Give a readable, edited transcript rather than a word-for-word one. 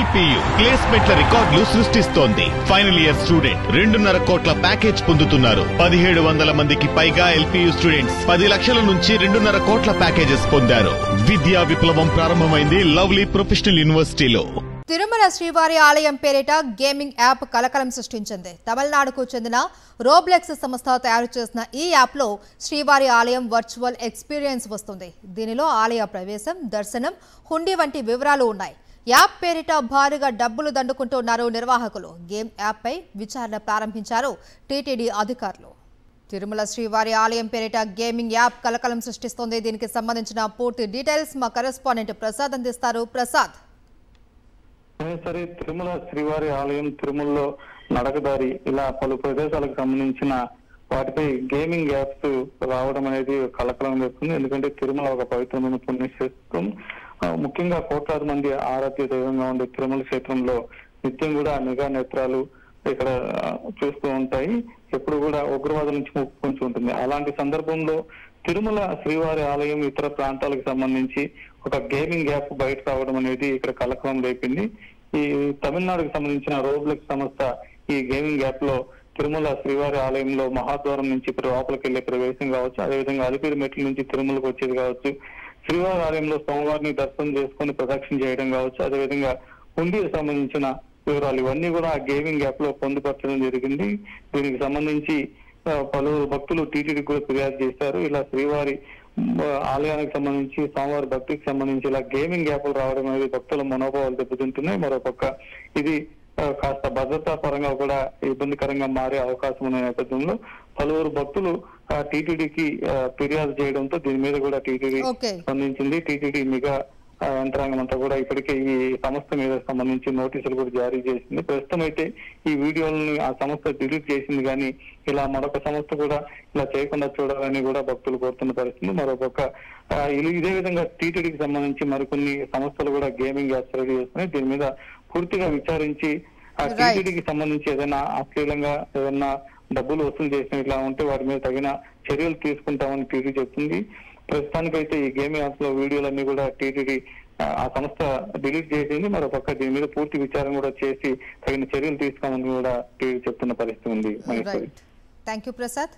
LPU ప్లేస్మెంట్ల రికార్డులు సృష్టిస్తోంది. Final year student 2.5 కోట్ల ప్యాకేజ్ పొందుతున్నారు. 1700 మందికి పైగా LPU స్టూడెంట్స్ 10 లక్షల నుంచి 2.5 కోట్ల ప్యాకేజెస్ పొందారు. విద్యా విప్లవం ప్రారంభమైంది లవ్లీ ప్రొఫెషనల్ యూనివర్సిటీలో. తిరుమల శ్రీవారి ఆలయం పేరిట గేమింగ్ యాప్ కలకలం సృష్టించింది. తమిళనాడుకు చెందిన రోబ్లెక్స్ సంస్థ తయారు చేసిన ఈ యాప్లో శ్రీవారి ఆలయం వర్చువల్ ఎక్స్పీరియన్స్ వస్తుంది. దీనిలో ఆలయ ప్రవేశం, దర్శనం, హుండీ వంటి వివరాలు ఉన్నాయి. యాప్ పేరిట భారీగా డబ్బులు దండుకుంటున్నారు నిర్వాహకులు. గేమ్ యాప్పై విచారణ ప్రారంభించారు టీటీడీ అధికారులు. తిరుమల శ్రీవారి ఆలయం పేరిట గేమింగ్ యాప్ కలకలం సృష్టిస్తోంది. దీనికి సంబంధించిన పూర్తి డీటెయిల్స్ మా కరెస్పాండెంట్ ప్రసాద్ అందిస్తారు. ప్రసాద్, సరే, తిరుమల శ్రీవారి ఆలయం, తిరుమలలో నడకదారి, ఇలా పలు ప్రదేశాలకు సంబంధించిన వాటిపై గేమింగ్ యాప్స్ రావడం అనేది కలకలం వేస్తుంది. ఎందుకంటే తిరుమల ఒక పవిత్రమైన పుణ్యక్షేత్రం. ముఖ్యంగా కోట్లాది మంది ఆరాధ్య దైవంగా ఉండే తిరుమల క్షేత్రంలో నిత్యం కూడా నిఘా నేత్రాలు ఇక్కడ చూస్తూ ఉంటాయి. ఎప్పుడు కూడా ఉగ్రవాదుల నుంచి ముప్పుకొంచి ఉంటుంది. అలాంటి సందర్భంలో తిరుమల శ్రీవారి ఆలయం ఇతర ప్రాంతాలకు సంబంధించి ఒక గేమింగ్ యాప్ బయట రావడం అనేది ఇక్కడ కలకలం రేపింది. ఈ తమిళనాడుకు సంబంధించిన రోబ్లెక్స్ సంస్థ ఈ గేమింగ్ యాప్ లో తిరుమల శ్రీవారి ఆలయంలో మహాద్వారం నుంచి లోపలికి వెళ్లే ప్రవేశం కావచ్చు, అదేవిధంగా అలిపిరి మెట్ల నుంచి తిరుమలకు వచ్చేది కావచ్చు, శ్రీవారి ఆలయంలో సోమవారిని దర్శనం చేసుకుని ప్రదక్షిణ చేయడం కావచ్చు, అదేవిధంగా హుండీకి సంబంధించిన వివరాలు ఇవన్నీ కూడా ఆ గేమింగ్ యాప్ లో పొందుపరచడం జరిగింది. దీనికి సంబంధించి పలువురు భక్తులు టీటీడీకి కూడా ఫిర్యాదు చేశారు. ఇలా శ్రీవారి ఆలయానికి సంబంధించి, స్వామివారి భక్తికి సంబంధించి ఇలా గేమింగ్ యాప్లు రావడం అనేది భక్తుల మనోభావాలు దెబ్బతింటున్నాయి. మరోపక్క ఇది కాస్త భద్రతా పరంగా కూడా ఇబ్బందికరంగా మారే అవకాశం ఉన్న నేపథ్యంలో పలువురు భక్తులు టీటీడీకి ఫిర్యాదు చేయడంతో దీని మీద కూడా టీటీడీ స్పందించింది. టీటీడీ మిగా యంత్రాంగం అంతా కూడా ఇప్పటికే ఈ సంస్థ మీద సంబంధించి నోటీసులు కూడా జారీ చేసింది. ప్రస్తుతం అయితే ఈ వీడియోలను ఆ సంస్థ డిలీట్ చేసింది, కానీ ఇలా మరొక సంస్థ కూడా ఇలా చేయకుండా చూడాలని కూడా భక్తులు కోరుతున్న పరిస్థితి. మరొక ఇదే విధంగా టీటీడీకి సంబంధించి మరికొన్ని సంస్థలు కూడా గేమింగ్ యాప్స్ రెడీ చేస్తున్నాయి. దీని మీద పూర్తిగా విచారించి ఆ టీటీడీకి సంబంధించి ఏదైనా అశ్లీలంగా ఏదైనా డబ్బులు వసూలు చేసిన ఇట్లా ఉంటే వాటి మీద తగిన చర్యలు తీసుకుంటామని టీటీడీ చెప్తుంది. ప్రస్తుతానికైతే ఈ గేమ్ యాప్స్ లో వీడియోలన్నీ కూడా టీటీడీ ఆ సంస్థ డిలీట్ చేసింది. మరోపక్క దీని మీద పూర్తి విచారణ కూడా చేసి తగిన చర్యలు తీసుకోమని కూడా టీటీడీ చెప్తున్న పరిస్థితి ఉంది. Thank you Prasad.